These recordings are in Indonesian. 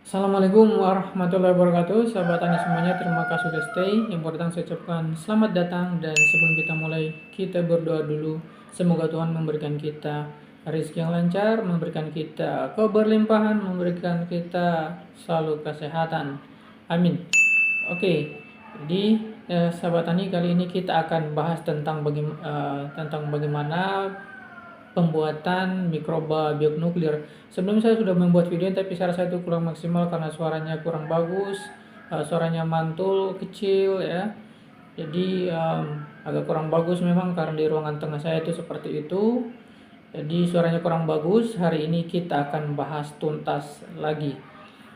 Assalamualaikum warahmatullahi wabarakatuh. Sahabat tani semuanya, terima kasih sudah stay. Yang pertama saya ucapkan selamat datang, dan sebelum kita mulai, kita berdoa dulu. Semoga Tuhan memberikan kita rezeki yang lancar, memberikan kita keberlimpahan, memberikan kita selalu kesehatan. Amin. Oke, di sahabat tani, kali ini kita akan bahas tentang bagaimana pembuatan mikroba bionuklir. Sebelum saya sudah membuat video, tapi saya rasa itu kurang maksimal karena suaranya kurang bagus, suaranya mantul, kecil ya. Jadi agak kurang bagus memang karena di ruangan tengah saya itu seperti itu. Jadi suaranya kurang bagus. Hari ini kita akan bahas tuntas lagi.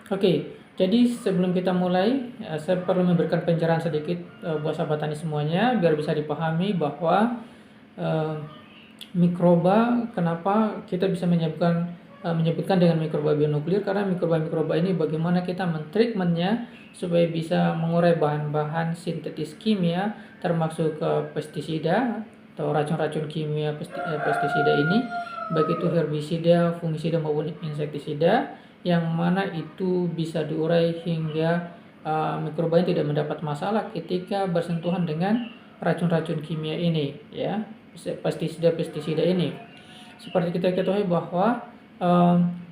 Oke, jadi sebelum kita mulai, saya perlu memberikan pencerahan sedikit buat sahabat tani semuanya biar bisa dipahami bahwa mikroba, kenapa kita bisa menyebutkan dengan mikroba bionuklir, karena mikroba ini bagaimana kita mentreatmentnya supaya bisa mengurai bahan-bahan sintetis kimia termasuk pestisida atau racun-racun kimia pestisida ini, baik itu herbisida, fungisida maupun insektisida, yang mana itu bisa diurai hingga mikroba ini tidak mendapat masalah ketika bersentuhan dengan racun-racun kimia ini ya, pestisida ini. Seperti kita ketahui bahwa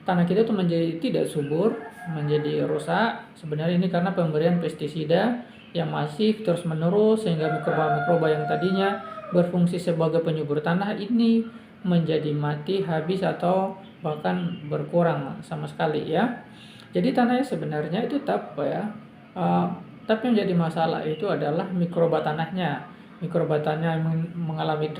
tanah kita itu menjadi tidak subur, menjadi rusak. Sebenarnya ini karena pemberian pestisida yang masif terus menerus, sehingga mikroba-mikroba yang tadinya berfungsi sebagai penyubur tanah ini menjadi mati, habis, atau bahkan berkurang sama sekali ya. Jadi tanahnya sebenarnya itu tetap ya, tapi yang jadi masalah itu adalah mikroba tanahnya. Mikroba tanah mengalami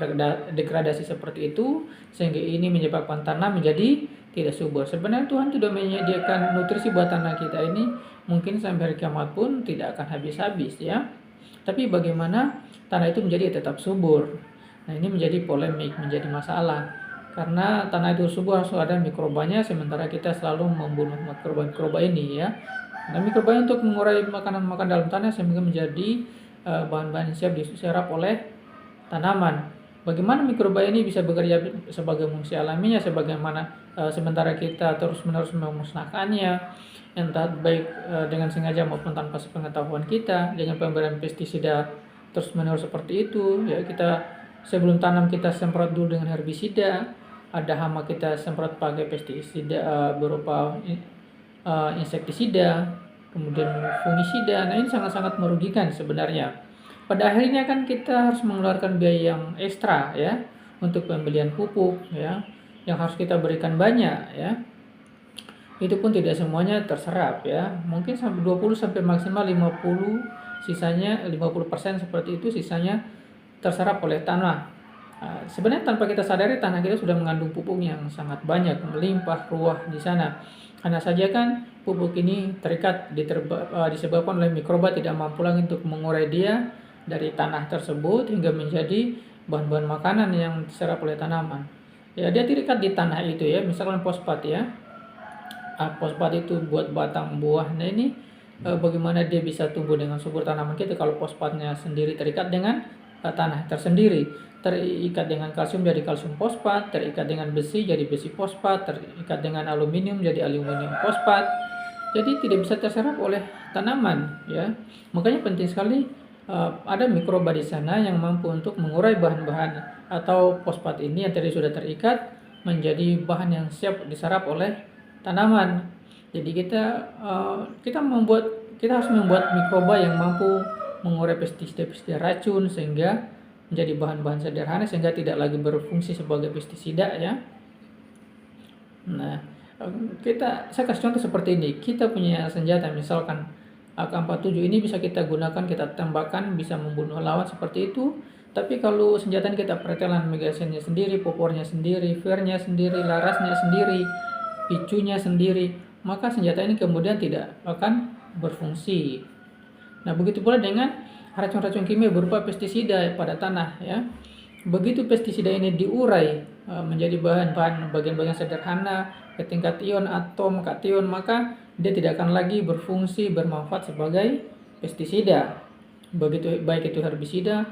degradasi seperti itu, sehingga ini menyebabkan tanah menjadi tidak subur. Sebenarnya Tuhan sudah menyediakan nutrisi buat tanah kita ini, mungkin sampai hari kiamat pun tidak akan habis-habis ya. Tapi bagaimana tanah itu menjadi tetap subur? Nah, ini menjadi polemik, menjadi masalah. Karena tanah itu subur harus ada mikrobanya, sementara kita selalu membunuh mikroba ini ya. Nah, mikroba untuk mengurai makanan-makanan dalam tanah sehingga menjadi bahan-bahan yang siap diserap oleh tanaman. Bagaimana mikroba ini bisa bekerja sebagai fungsi alaminya, sebagaimana sementara kita terus-menerus memusnahkannya, entah baik dengan sengaja maupun tanpa sepengetahuan kita, dengan pemberian pestisida terus-menerus seperti itu ya. Kita sebelum tanam kita semprot dulu dengan herbisida, ada hama kita semprot pakai pestisida berupa insektisida, kemudian fungisida. Nah, ini sangat-sangat merugikan sebenarnya. Pada akhirnya kan kita harus mengeluarkan biaya yang ekstra ya untuk pembelian pupuk ya, yang harus kita berikan banyak ya. Itu pun tidak semuanya terserap ya. Mungkin sampai 20 sampai maksimal 50, sisanya 50% seperti itu, sisanya terserap oleh tanah. Sebenarnya tanpa kita sadari tanah kita sudah mengandung pupuk yang sangat banyak, melimpah ruah di sana. Hanya saja kan pupuk ini disebabkan oleh mikroba tidak mampu lagi untuk mengurai dia dari tanah tersebut hingga menjadi bahan-bahan makanan yang diserap oleh tanaman. Ya, dia terikat di tanah itu ya, misalkan fosfat ya. Fosfat itu buat batang buah. Nah, ini bagaimana dia bisa tumbuh dengan subur tanaman kita kalau fosfatnya sendiri terikat dengan tanah tersendiri. Terikat dengan kalsium jadi kalsium fosfat, terikat dengan besi jadi besi fosfat, terikat dengan aluminium jadi aluminium fosfat. Jadi tidak bisa terserap oleh tanaman ya. Makanya penting sekali ada mikroba di sana yang mampu untuk mengurai bahan-bahan atau fosfat ini yang tadi sudah terikat menjadi bahan yang siap diserap oleh tanaman. Jadi kita harus membuat mikroba yang mampu mengurai pestisida racun sehingga menjadi bahan-bahan sederhana, sehingga tidak lagi berfungsi sebagai pestisida ya. Nah, saya kasih contoh seperti ini. Kita punya senjata, misalkan AK-47 ini bisa kita gunakan, kita tembakkan, bisa membunuh lawan seperti itu. Tapi kalau senjata ini kita pretelan, magazinnya sendiri, popornya sendiri, fairnya sendiri, larasnya sendiri, picunya sendiri, maka senjata ini kemudian tidak akan berfungsi. Nah, begitu pula dengan racun-racun kimia berupa pestisida pada tanah ya. Begitu pestisida ini diurai menjadi bagian-bagian sederhana ke tingkat ion, atom, kation, maka dia tidak akan lagi berfungsi bermanfaat sebagai pestisida. Begitu baik itu herbisida,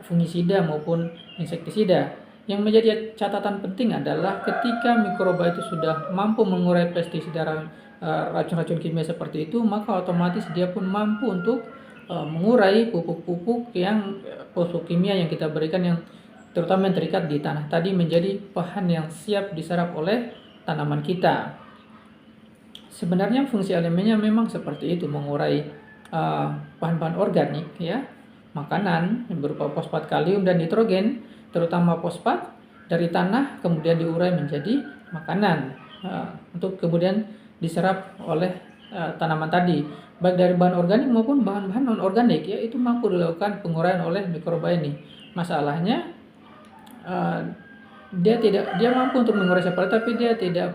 fungisida maupun insektisida. Yang menjadi catatan penting adalah ketika mikroba itu sudah mampu mengurai pestisida racun-racun kimia seperti itu, maka otomatis dia pun mampu untuk mengurai pupuk-pupuk pupuk kimia yang kita berikan, yang terutama yang terikat di tanah tadi, menjadi bahan yang siap diserap oleh tanaman kita. Sebenarnya fungsi elemennya memang seperti itu, mengurai bahan-bahan organik ya, makanan yang berupa fosfat, kalium, dan nitrogen, terutama fosfat dari tanah kemudian diurai menjadi makanan untuk kemudian diserap oleh tanaman tadi, baik dari bahan organik maupun bahan-bahan non organik ya, itu mampu dilakukan penguraian oleh mikroba ini. Masalahnya dia mampu untuk mengurai seperti, tapi dia tidak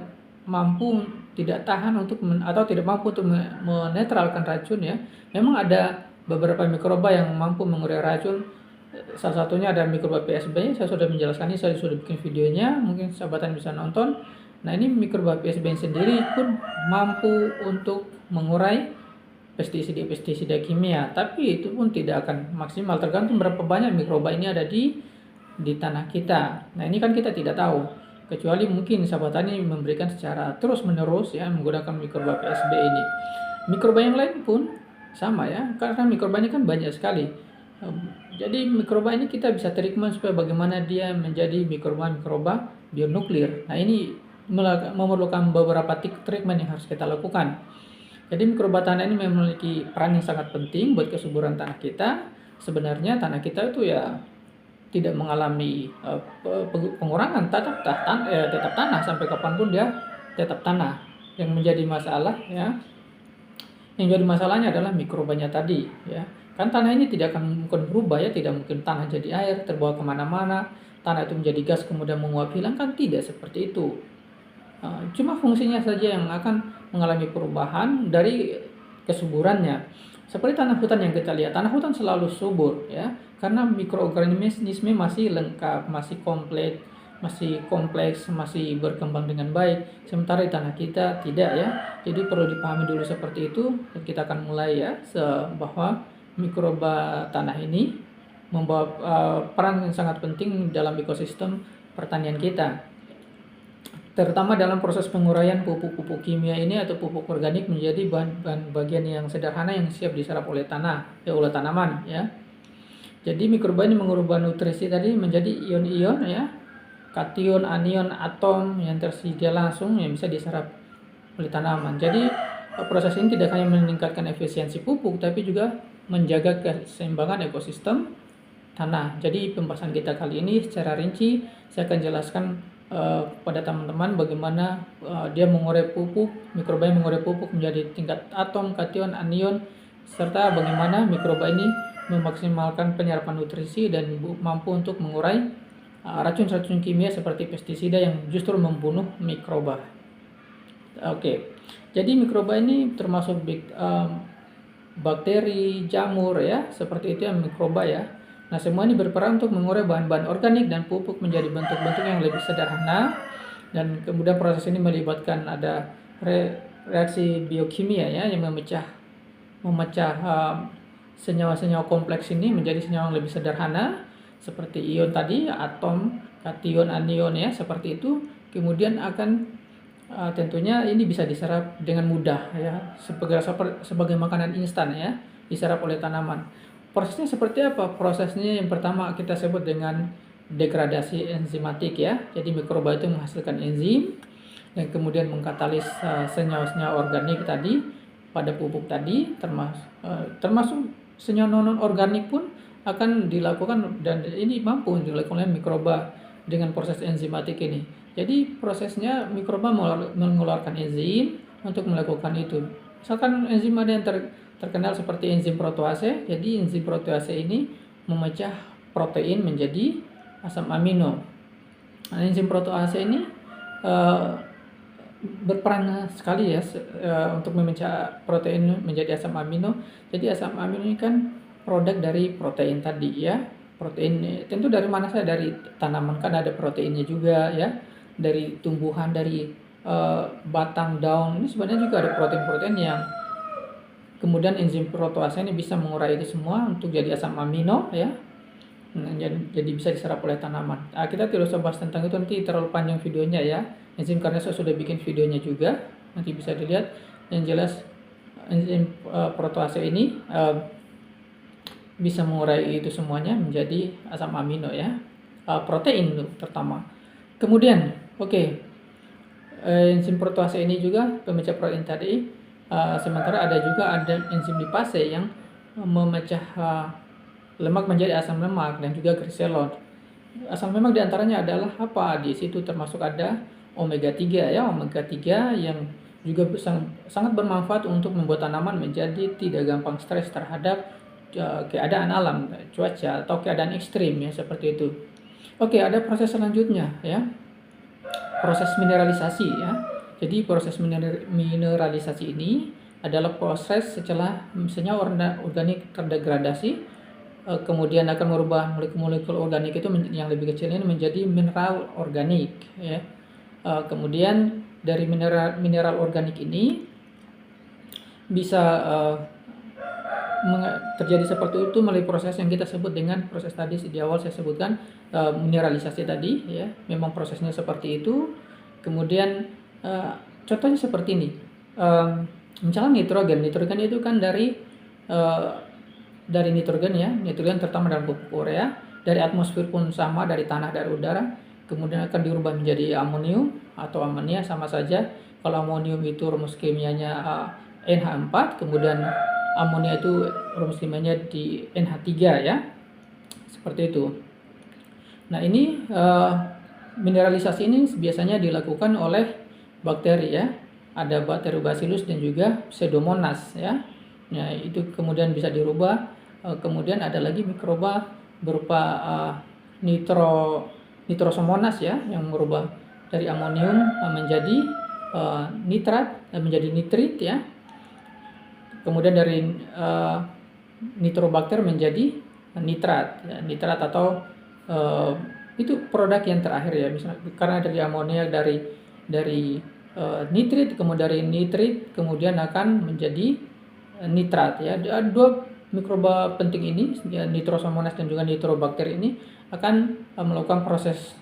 tahan atau tidak mampu untuk menetralkan racun ya. Memang ada beberapa mikroba yang mampu mengurai racun. Salah satunya ada mikroba PSB. Saya sudah menjelaskannya, saya sudah bikin videonya, mungkin sahabatan bisa nonton. Nah, ini mikroba PSB sendiri pun mampu untuk mengurai pestisida kimia, tapi itu pun tidak akan maksimal, tergantung berapa banyak mikroba ini ada di tanah kita. Nah, ini kan kita tidak tahu, kecuali mungkin sahabat tani memberikan secara terus-menerus ya, menggunakan mikroba PSB ini. Mikroba yang lain pun sama ya, karena mikroba ini kan banyak sekali. Jadi mikroba ini kita bisa treatment supaya bagaimana dia menjadi mikroba bionuklir. Nah, ini memerlukan beberapa treatment yang harus kita lakukan. Jadi mikroba tanah ini memiliki peran yang sangat penting buat kesuburan tanah kita. Sebenarnya tanah kita itu ya tidak mengalami pengurangan, tetap tanah sampai kapanpun dia tetap tanah. Yang menjadi masalah ya, yang jadi masalahnya adalah mikrobanya tadi ya. Kan tanah ini tidak akan mungkin berubah ya, tidak mungkin tanah jadi air terbawa kemana-mana, tanah itu menjadi gas kemudian menguap hilang, kan tidak seperti itu. Cuma fungsinya saja yang akan mengalami perubahan dari kesuburannya. Seperti tanah hutan yang kita lihat, tanah hutan selalu subur ya, karena mikroorganisme masih lengkap, masih komplit, masih kompleks, masih berkembang dengan baik. Sementara di tanah kita tidak ya. Jadi perlu dipahami dulu seperti itu. Kita akan mulai ya, bahwa mikroba tanah ini membawa peran yang sangat penting dalam ekosistem pertanian kita, terutama dalam proses penguraian pupuk-pupuk kimia ini atau pupuk organik menjadi bagian yang sederhana yang siap diserap oleh oleh tanaman ya. Jadi mikroba ini mengubah nutrisi tadi menjadi ion-ion ya, kation, anion, atom yang tersedia langsung yang bisa diserap oleh tanaman. Jadi proses ini tidak hanya meningkatkan efisiensi pupuk, tapi juga menjaga keseimbangan ekosistem tanah. Jadi pembahasan kita kali ini secara rinci saya akan jelaskan pada teman-teman bagaimana dia mengurai pupuk, mikroba yang mengurai pupuk menjadi tingkat atom, kation, anion, serta bagaimana mikroba ini memaksimalkan penyerapan nutrisi dan mampu untuk mengurai racun-racun kimia seperti pestisida yang justru membunuh mikroba. Oke. Jadi mikroba ini termasuk bakteri, jamur ya, seperti itu yang mikroba ya. Nah, semua ini berperan untuk mengurai bahan-bahan organik dan pupuk menjadi bentuk-bentuk yang lebih sederhana, dan kemudian proses ini melibatkan ada reaksi biokimia ya, yang memecah senyawa-senyawa kompleks ini menjadi senyawa yang lebih sederhana seperti ion tadi, atom, kation, anion ya, seperti itu. Kemudian akan tentunya ini bisa diserap dengan mudah ya, sebagai makanan instan ya, diserap oleh tanaman. Prosesnya seperti apa? Prosesnya yang pertama kita sebut dengan degradasi enzimatik ya. Jadi mikroba itu menghasilkan enzim dan kemudian mengkatalis senyawa-senyawa organik tadi pada pupuk tadi, termasuk senyawa non organik pun akan dilakukan, dan ini mampu dilakukan oleh mikroba dengan proses enzimatik ini. Jadi prosesnya mikroba mengeluarkan enzim untuk melakukan itu. Misalkan enzim ada yang terkenal seperti enzim protease. Jadi enzim protease ini memecah protein menjadi asam amino. Nah, enzim protease ini berperan sekali ya untuk memecah protein menjadi asam amino. Jadi asam amino ini kan produk dari protein tadi ya. Protein tentu dari mana saja, dari tanaman kan ada proteinnya juga ya. Dari tumbuhan, dari batang, daun, ini sebenarnya juga ada protein-protein yang kemudian enzim protease ini bisa mengurai itu semua untuk jadi asam amino ya. jadi bisa diserap oleh tanaman. Kita tidak usah bahas tentang itu, nanti terlalu panjang videonya ya. Enzim karena saya sudah bikin videonya juga, nanti bisa dilihat. Yang jelas enzim protease ini bisa mengurai itu semuanya menjadi asam amino ya, protein terutama. Kemudian enzim protease ini juga pemecah protein tadi. Sementara ada enzim lipase yang memecah lemak menjadi asam lemak dan juga gliserol. Asam lemak diantaranya adalah apa? Di situ termasuk ada omega 3 ya, omega 3 yang juga sangat bermanfaat untuk membuat tanaman menjadi tidak gampang stres terhadap keadaan alam, cuaca atau keadaan ekstrim ya, seperti itu. Ada proses selanjutnya ya. Proses mineralisasi ya. Jadi proses mineralisasi ini adalah proses setelah misalnya organik terdegradasi, kemudian akan merubah molekul-molekul organik itu yang lebih kecil ini menjadi mineral organik ya. Kemudian dari mineral organik ini bisa terjadi seperti itu melalui proses yang kita sebut dengan proses tadi di awal saya sebutkan, mineralisasi tadi ya. Memang prosesnya seperti itu. Kemudian contohnya seperti ini. Misalnya nitrogen itu kan dari nitrogen ya, nitrogen terutama dalam pupuk urea, dari atmosfer pun sama, dari tanah, dari udara, kemudian akan dirubah menjadi amonium atau amonia, sama saja. Kalau amonium itu rumus kimianya NH4, kemudian amonia itu rumus kimianya di NH3 ya, seperti itu. Nah ini mineralisasi ini biasanya dilakukan oleh bakteri ya, ada bakteri Bacillus dan juga Pseudomonas ya. Nah itu kemudian bisa dirubah. Kemudian ada lagi mikroba berupa nitrosomonas ya, yang merubah dari amonium menjadi nitrat, menjadi nitrit ya. Kemudian dari nitrobakter menjadi nitrat ya, nitrat atau itu produk yang terakhir ya, misalnya karena dari amonia dari nitrit, kemudian dari nitrit kemudian akan menjadi nitrat ya. Dua mikroba penting ini ya, nitrosomonas dan juga nitrobakter ini akan melakukan proses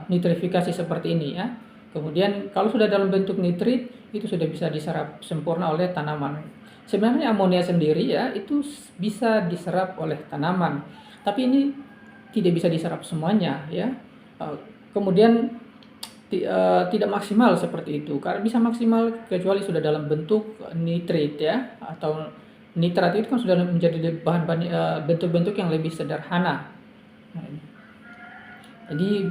nitrifikasi seperti ini ya. Kemudian kalau sudah dalam bentuk nitrit, itu sudah bisa diserap sempurna oleh tanaman. Sebenarnya amonia sendiri ya itu bisa diserap oleh tanaman, tapi ini tidak bisa diserap semuanya ya. Kemudian tidak maksimal seperti itu, karena bisa maksimal kecuali sudah dalam bentuk nitrit ya, atau nitrat itu kan sudah menjadi bahan bentuk-bentuk yang lebih sederhana. Jadi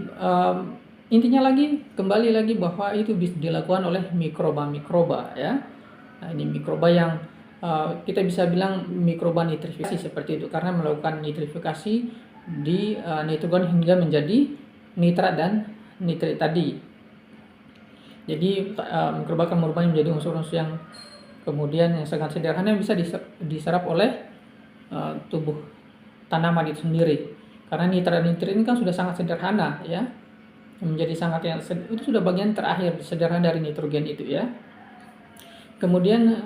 intinya kembali lagi bahwa itu bisa dilakukan oleh mikroba ya. Nah, ini mikroba yang kita bisa bilang mikroba nitrifikasi seperti itu, karena melakukan nitrifikasi di nitrogen hingga menjadi nitrat dan nitrit tadi. Jadi mikroba akan merubahnya menjadi unsur-unsur yang kemudian yang sangat sederhana yang bisa diserap oleh tubuh tanaman itu sendiri. Karena nitrat dan nitrit ini kan sudah sangat sederhana ya, menjadi itu sudah bagian terakhir sederhana dari nitrogen itu ya. Kemudian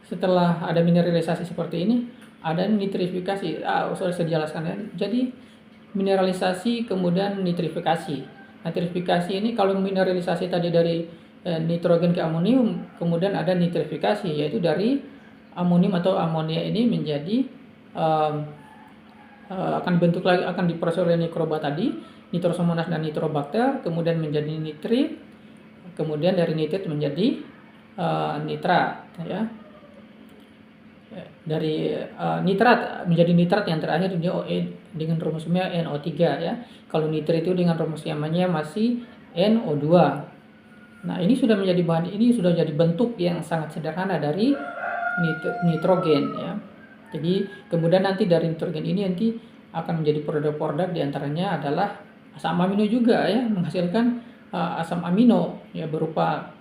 setelah ada mineralisasi seperti ini, ada nitrifikasi. Sudah saya jelaskan ya. Jadi mineralisasi kemudian nitrifikasi. Nitrifikasi ini kalau mineralisasi tadi dari nitrogen ke amonium, kemudian ada nitrifikasi yaitu dari amonium atau amonia ini menjadi akan diproses oleh mikroba tadi, nitrosomonas dan nitrobakter, kemudian menjadi nitrit, kemudian dari nitrit menjadi nitrat ya. Dari nitrat menjadi nitrat yang terakhir dia dengan rumusnya NO3 ya. Kalau nitrit itu dengan rumus namanya masih NO2. Nah, ini sudah jadi bentuk yang sangat sederhana dari nitrogen ya. Jadi kemudian nanti dari nitrogen ini nanti akan menjadi produk-produk diantaranya adalah asam amino juga ya, menghasilkan asam amino ya berupa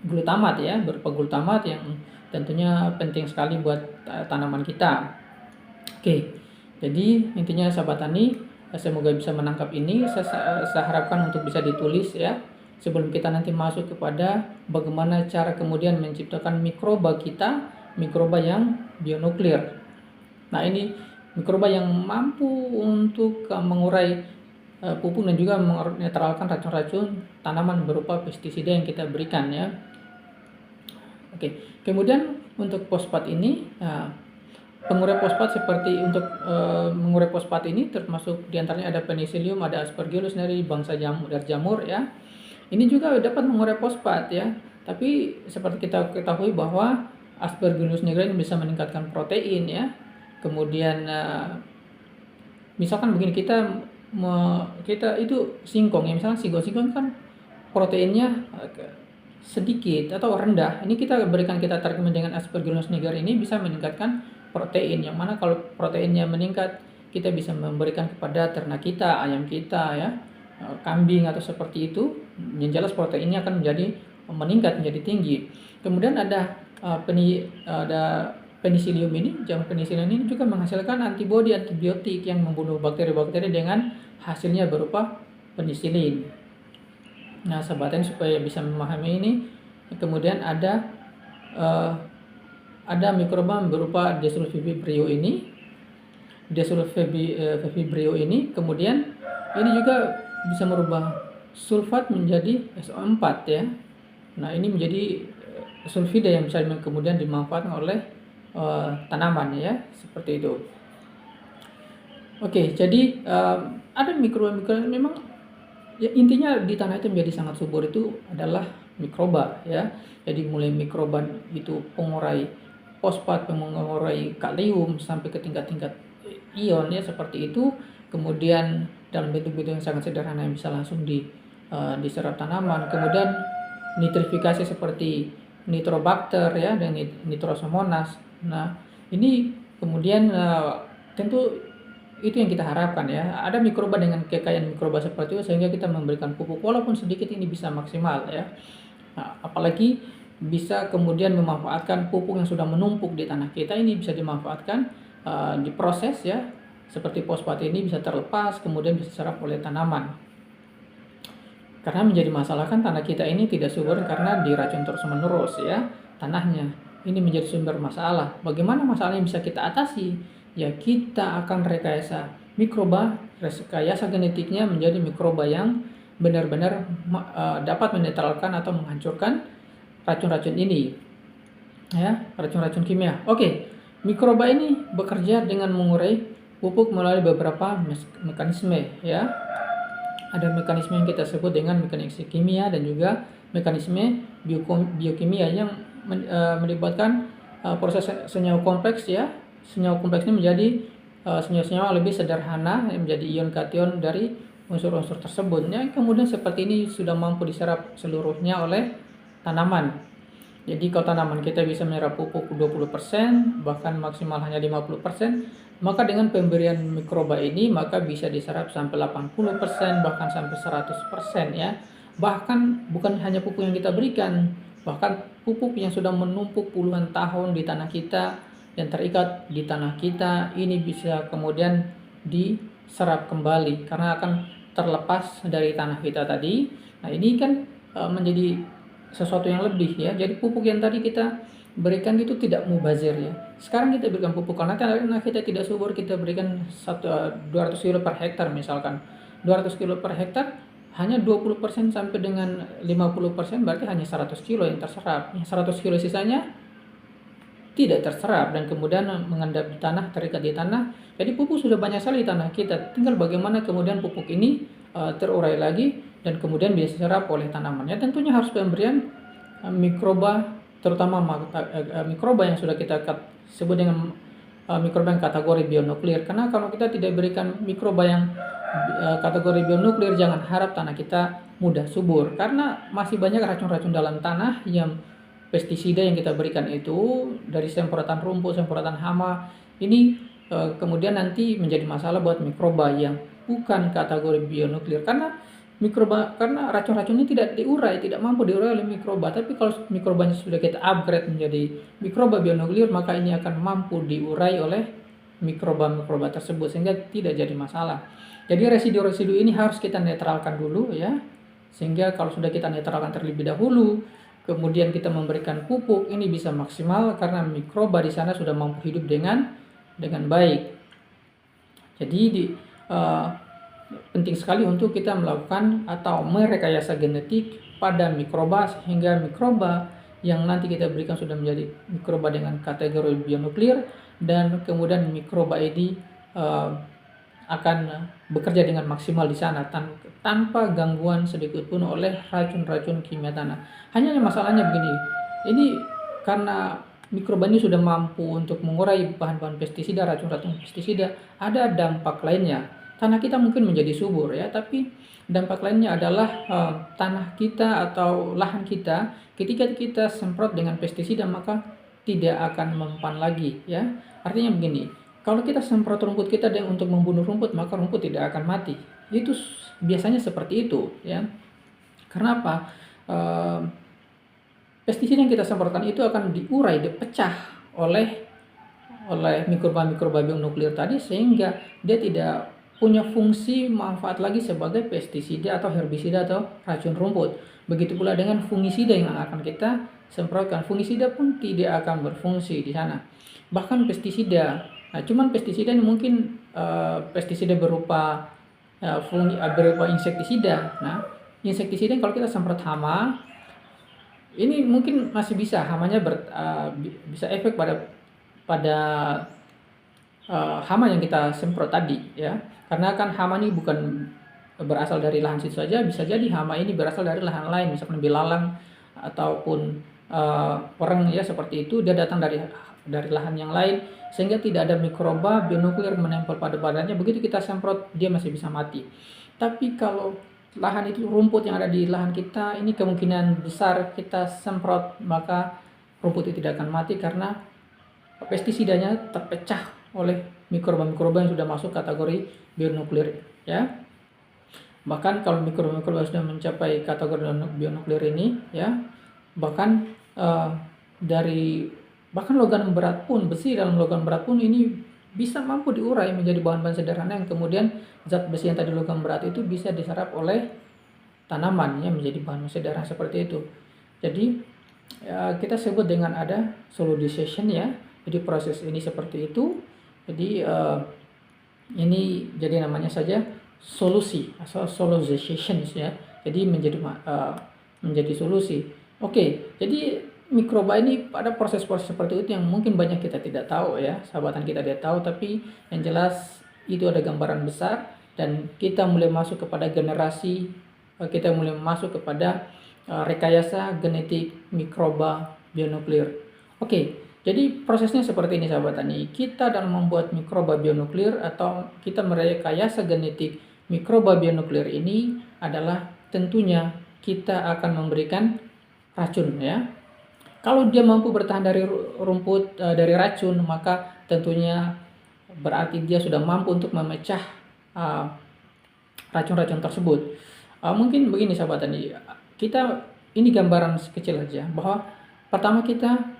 glutamat ya, yang tentunya penting sekali buat tanaman kita. Jadi intinya sahabat tani, semoga bisa menangkap ini. Saya harapkan untuk bisa ditulis ya, sebelum kita nanti masuk kepada bagaimana cara kemudian menciptakan mikroba yang bionuklir. Nah ini mikroba yang mampu untuk mengurai pupuk dan juga menetralkan racun-racun tanaman berupa pestisida yang kita berikan ya. Oke, kemudian untuk fosfat ini, pengurai fosfat seperti untuk mengurai fosfat ini termasuk diantaranya ada penicillium, ada aspergillus dari bangsa jamur ya. Ini juga dapat mengurai fosfat ya. Tapi seperti kita ketahui bahwa Aspergillus nigra ini bisa meningkatkan protein ya. Kemudian misalkan begini, kita itu singkong ya, misalnya singkong kan proteinnya sedikit atau rendah. Ini kita targemen dengan Aspergillus niger ini bisa meningkatkan protein, yang mana kalau proteinnya meningkat kita bisa memberikan kepada ternak kita, ayam kita ya, kambing atau seperti itu, yang jelas proteinnya akan meningkat menjadi tinggi. Kemudian ada penicillium ini, jamur penicillium ini juga menghasilkan antibiotik yang membunuh bakteri-bakteri dengan hasilnya berupa penicillin. Nah, sahabat supaya bisa memahami ini, kemudian ada mikroba berupa Desulfovibrio ini. Desulfovibrio ini kemudian ini juga bisa merubah sulfat menjadi SO4 ya. Nah, ini menjadi sulfida yang bisa kemudian dimanfaatkan oleh tanaman ya, seperti itu. Oke, jadi ada mikroba memang ya, intinya di tanah itu menjadi sangat subur itu adalah mikroba ya. Jadi mulai mikroba itu pengurai fosfat, pengurai kalium sampai ke tingkat-tingkat ion ya, seperti itu. Kemudian dalam bentuk-bentuk yang sangat sederhana yang bisa langsung diserap tanaman. Kemudian nitrifikasi seperti nitrobakter ya dan nitrosomonas. Nah, ini kemudian tentu itu yang kita harapkan ya. Ada mikroba dengan kekayaan mikroba seperti itu sehingga kita memberikan pupuk walaupun sedikit ini bisa maksimal ya. Nah, apalagi bisa kemudian memanfaatkan pupuk yang sudah menumpuk di tanah kita, ini bisa dimanfaatkan diproses ya. Seperti fosfat ini bisa terlepas kemudian bisa diserap oleh tanaman. Karena menjadi masalah kan tanah kita ini tidak subur karena diracun terus-menerus ya tanahnya. Ini menjadi sumber masalah. Bagaimana masalahnya bisa kita atasi? Ya, kita akan rekayasa mikroba, rekayasa genetiknya menjadi mikroba yang benar-benar dapat menetralkan atau menghancurkan racun-racun ini. Ya, racun-racun kimia. Oke, mikroba ini bekerja dengan mengurai pupuk melalui beberapa mekanisme ya. Ada mekanisme yang kita sebut dengan mekanisme kimia dan juga mekanisme biokimia yang melibatkan proses senyawa kompleks ya. Senyawa kompleks ini menjadi senyawa-senyawa lebih sederhana yang menjadi ion kation dari unsur-unsur tersebut. Kemudian seperti ini sudah mampu diserap seluruhnya oleh tanaman. Jadi kalau tanaman kita bisa menyerap pupuk 20%, bahkan maksimal hanya 50%, maka dengan pemberian mikroba ini maka bisa diserap sampai 80%, bahkan sampai 100% ya. Bahkan bukan hanya pupuk yang kita berikan, bahkan pupuk yang sudah menumpuk puluhan tahun di tanah kita dan terikat di tanah kita, ini bisa kemudian diserap kembali karena akan terlepas dari tanah kita tadi. Nah, ini kan menjadi sesuatu yang lebih ya. Jadi pupuk yang tadi kita berikan itu tidak mubazir ya. Sekarang kita berikan pupuk karena kita tidak subur, kita berikan 200 kilo per hektar misalkan. 200 kilo per hektar hanya 20% sampai dengan 50%, berarti hanya 100 kilo yang terserap. 100 kilo sisanya tidak terserap dan kemudian mengendap di tanah, terikat di tanah. Jadi pupuk sudah banyak sekali di tanah kita. Tinggal bagaimana kemudian pupuk ini terurai lagi dan kemudian bisa diserap oleh tanamannya. Tentunya harus pemberian mikroba, terutama mikroba yang sudah kita sebut dengan mikroba yang kategori bionuklir. Karena kalau kita tidak berikan mikroba yang kategori bionuklir, jangan harap tanah kita mudah subur. Karena masih banyak racun-racun dalam tanah yang pestisida yang kita berikan itu dari semprotan rumput, semprotan hama. Ini kemudian nanti menjadi masalah buat mikroba yang bukan kategori bionuklir. Karena racun-racun ini tidak mampu diurai oleh mikroba. Tapi kalau mikrobanya sudah kita upgrade menjadi mikroba bionuklir, maka ini akan mampu diurai oleh mikroba-mikroba tersebut sehingga tidak jadi masalah. Jadi residu-residu ini harus kita netralkan dulu ya. Sehingga kalau sudah kita netralkan terlebih dahulu, kemudian kita memberikan pupuk, ini bisa maksimal karena mikroba di sana sudah mampu hidup dengan baik. Jadi uh, penting sekali untuk kita melakukan atau merekayasa genetik pada mikroba sehingga mikroba yang nanti kita berikan sudah menjadi mikroba dengan kategori bionuklir, dan kemudian mikroba ini uh, akan bekerja dengan maksimal di sana tanpa gangguan sedikit pun oleh racun-racun kimia tanah. Hanya masalahnya begini, ini karena mikroba ini sudah mampu untuk mengurai bahan-bahan pestisida, racun-racun pestisida, ada dampak lainnya. Tanah kita mungkin menjadi subur ya, tapi dampak lainnya adalah tanah kita atau lahan kita ketika kita semprot dengan pestisida maka tidak akan mempan lagi ya. Artinya begini, kalau kita semprot rumput kita untuk membunuh rumput, maka rumput tidak akan mati. Itu biasanya seperti itu, ya. Karena apa? Pestisida yang kita semprotkan itu akan diurai, dipecah oleh mikroba-mikroba bionuklir tadi, sehingga dia tidak punya fungsi manfaat lagi sebagai pestisida atau herbisida atau racun rumput. Begitu pula dengan fungisida yang akan kita semprotkan. Fungisida pun tidak akan berfungsi di sana. Bahkan pestisida, nah cuman pestisida ini mungkin pestisida berupa berupa insektisida. Nah, insektisida kalau kita semprot hama, ini mungkin masih bisa hamanya bisa efek pada hama yang kita semprot tadi ya. Karena kan hama ini bukan berasal dari lahan situ saja, bisa jadi hama ini berasal dari lahan lain, misalkan belalang ataupun orang ya seperti itu, dia datang dari lahan yang lain sehingga tidak ada mikroba bionuklir menempel pada badannya. Begitu kita semprot dia masih bisa mati. Tapi kalau lahan itu rumput yang ada di lahan kita, ini kemungkinan besar kita semprot maka rumput itu tidak akan mati karena pestisidanya terpecah oleh mikroba-mikroba yang sudah masuk kategori bionuklir ya. Bahkan kalau mikroba-mikroba sudah mencapai kategori bionuklir ini ya, bahkan bahkan logam berat pun, besi dalam logam berat pun ini bisa mampu diurai menjadi bahan-bahan sederhana yang kemudian zat besi yang tadi logam berat itu bisa diserap oleh tanaman ya menjadi bahan sederhana seperti itu. Jadi kita sebut dengan ada solidization ya. Jadi proses ini seperti itu. Jadi ini jadi namanya saja solusi atau solidization ya. Jadi menjadi solusi. Oke, jadi mikroba ini pada proses-proses seperti itu yang mungkin banyak kita tidak tahu ya, sahabatan kita tidak tahu, tapi yang jelas itu ada gambaran besar dan kita mulai masuk kepada rekayasa genetik mikroba bionuklir. Oke, jadi prosesnya seperti ini sahabat tani. Kita dalam membuat mikroba bionuklir atau kita merekayasa genetik mikroba bionuklir ini adalah tentunya kita akan memberikan racun ya. Kalau dia mampu bertahan dari rumput, dari racun, maka tentunya berarti dia sudah mampu untuk memecah racun-racun tersebut. Mungkin begini sahabat tani, ini gambaran kecil aja bahwa pertama kita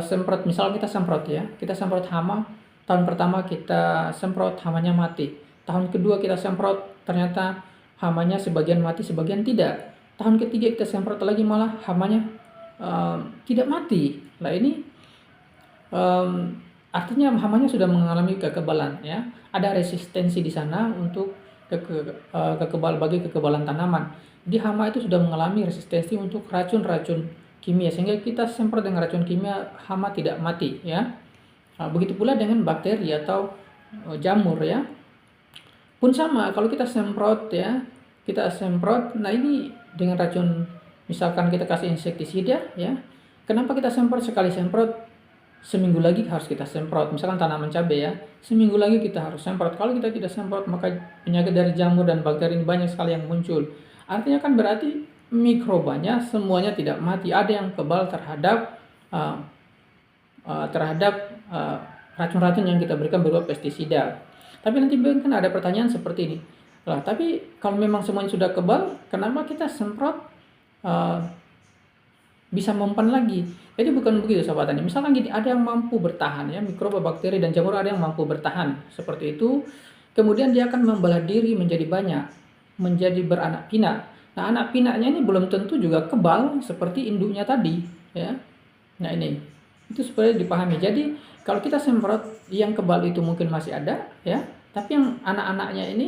semprot, misal kita semprot ya, kita semprot hama, tahun pertama kita semprot hamanya mati, tahun kedua kita semprot ternyata hamanya sebagian mati sebagian tidak, tahun ketiga kita semprot lagi malah hamanya tidak mati. Nah ini artinya hamanya sudah mengalami kekebalan ya, ada resistensi di sana untuk kekebalan tanaman. Di hama itu sudah mengalami resistensi untuk racun-racun kimia sehingga kita semprot dengan racun kimia hama tidak mati ya. Begitu pula dengan bakteri atau jamur ya. Pun sama, kalau kita semprot ya, nah ini dengan racun, misalkan kita kasih insektisida ya. Kenapa kita semprot sekali semprot, seminggu lagi harus kita semprot, misalkan tanaman cabai ya, seminggu lagi kita harus semprot. Kalau kita tidak semprot maka penyakit dari jamur dan bakteri ini banyak sekali yang muncul. Artinya kan berarti mikrobanya semuanya tidak mati, ada yang kebal terhadap racun-racun yang kita berikan berupa pestisida. Tapi nanti kan ada pertanyaan seperti ini, lah tapi kalau memang semuanya sudah kebal, kenapa kita semprot bisa mempan lagi? Jadi bukan begitu sahabat tani. Misalkan gini, ada yang mampu bertahan ya, mikroba, bakteri dan jamur ada yang mampu bertahan seperti itu, kemudian dia akan membelah diri menjadi banyak, menjadi beranak pinak. Nah anak pinaknya ini belum tentu juga kebal seperti induknya tadi ya. Nah ini Itu supaya dipahami. Jadi kalau kita semprot yang kebal itu mungkin masih ada ya, tapi yang anak-anaknya ini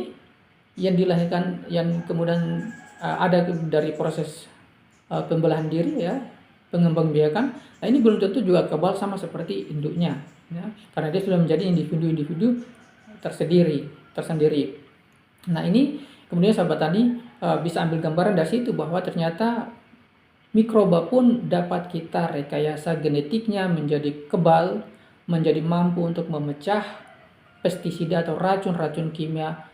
yang dilahirkan yang kemudian ada dari proses pembelahan diri ya, pengembangbiakan. Nah, ini belum tentu juga kebal sama seperti induknya ya, karena dia sudah menjadi individu-individu tersendiri. Nah, ini kemudian sahabat tani bisa ambil gambaran dari situ bahwa ternyata mikroba pun dapat kita rekayasa genetiknya menjadi kebal, menjadi mampu untuk memecah pestisida atau racun-racun kimia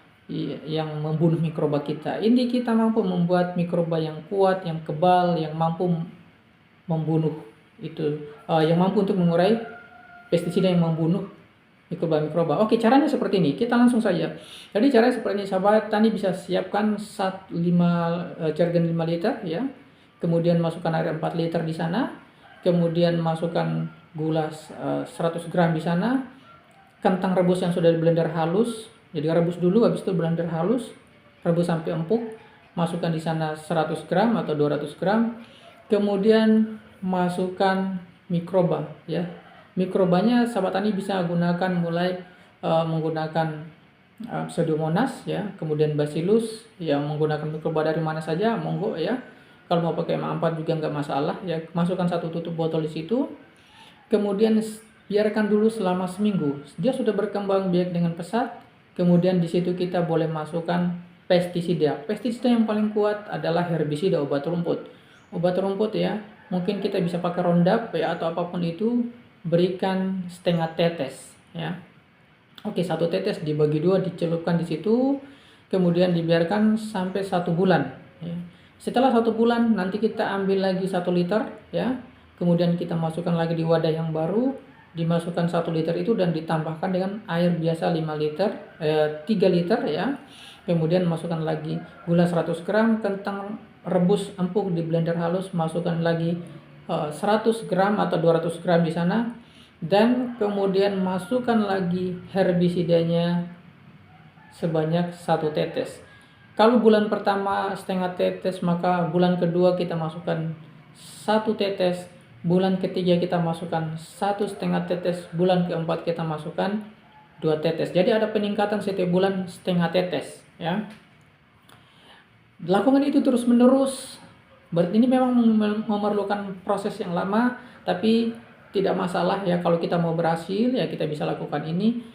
yang membunuh mikroba kita. Ini kita mampu membuat mikroba yang kuat, yang kebal, yang mampu membunuh itu, yang mampu untuk mengurai pestisida yang membunuh mikroba-mikroba. Oke, caranya seperti ini. Kita langsung saja. Jadi caranya seperti ini, sahabat tani bisa siapkan jerigen 5 liter ya. Kemudian masukkan air 4 liter di sana. Kemudian masukkan gula 100 gram di sana. Kentang rebus yang sudah di blender halus. Jadi rebus dulu, habis itu blender halus. Rebus sampai empuk. Masukkan di sana 100 gram atau 200 gram. Kemudian masukkan mikroba ya. Mikrobanya sahabat tani bisa gunakan mulai menggunakan Pseudomonas ya, kemudian Bacillus yang menggunakan mikroba dari mana saja, monggo ya. Kalau mau pakai M4 juga nggak masalah ya. Masukkan 1 tutup botol di situ. Kemudian biarkan dulu selama seminggu. Dia sudah berkembang biak dengan pesat. Kemudian di situ kita boleh masukkan pestisida. Pestisida yang paling kuat adalah herbisida, obat rumput. Obat rumput ya, mungkin kita bisa pakai Roundup ya atau apapun itu. Berikan setengah tetes ya. Oke, 1 tetes dibagi 2 dicelupkan di situ, kemudian dibiarkan sampai 1 bulan ya. Setelah 1 bulan nanti kita ambil lagi 1 liter ya. Kemudian kita masukkan lagi di wadah yang baru, dimasukkan 1 liter itu dan ditambahkan dengan air biasa 3 liter ya. Kemudian masukkan lagi gula 100 gram, kentang rebus empuk di blender halus, masukkan lagi 100 gram atau 200 gram di sana, dan kemudian masukkan lagi herbisidanya sebanyak 1 tetes. Kalau bulan pertama setengah tetes, maka bulan kedua kita masukkan 1 tetes, bulan ketiga kita masukkan 1,5 tetes, bulan keempat kita masukkan 2 tetes. Jadi ada peningkatan setiap bulan setengah tetes ya. Lakukan itu terus menerus. Berarti ini memang memerlukan proses yang lama, tapi tidak masalah ya kalau kita mau berhasil ya kita bisa lakukan ini.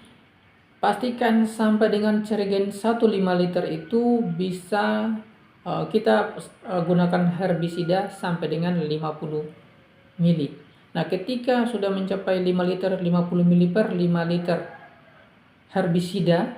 Pastikan sampai dengan jerigen 1,5 liter itu bisa kita gunakan herbisida sampai dengan 50 mili. Nah, ketika sudah mencapai 5 liter, 50 mili per 5 liter herbisida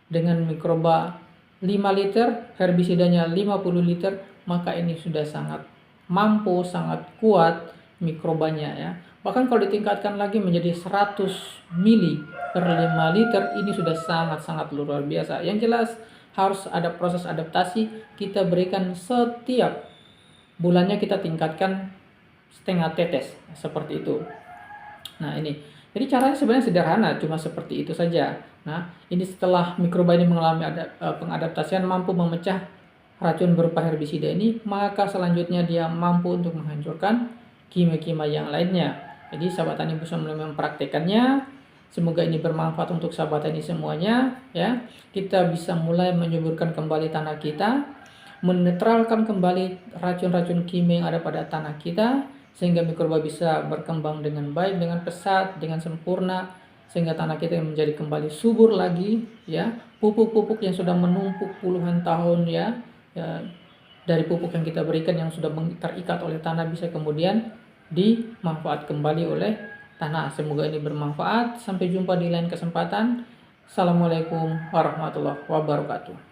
dengan mikroba 5 liter, herbisidanya 50 liter, maka ini sudah sangat mampu, sangat kuat mikrobanya ya. Bahkan kalau ditingkatkan lagi menjadi 100 mili per 5 liter, ini sudah sangat-sangat luar biasa. Yang jelas harus ada proses adaptasi, kita berikan setiap bulannya, kita tingkatkan setengah tetes seperti itu. Nah, ini jadi caranya sebenarnya sederhana, cuma seperti itu saja. Nah, ini setelah mikroba ini mengalami pengadaptasian, mampu memecah racun berupa herbisida ini, maka selanjutnya dia mampu untuk menghancurkan kimia-kimia yang lainnya. Jadi sahabat tani bisa mulai mempraktekannya. Semoga ini bermanfaat untuk sahabat tani semuanya ya. Kita bisa mulai menyuburkan kembali tanah kita, menetralkan kembali racun-racun kimia yang ada pada tanah kita, sehingga mikroba bisa berkembang dengan baik, dengan pesat, dengan sempurna, sehingga tanah kita menjadi kembali subur lagi ya. Pupuk-pupuk yang sudah menumpuk puluhan tahun ya, dari pupuk yang kita berikan yang sudah terikat oleh tanah bisa kemudian dimanfaat kembali oleh tanah. Semoga ini bermanfaat. Sampai jumpa di lain kesempatan. Assalamualaikum warahmatullahi wabarakatuh.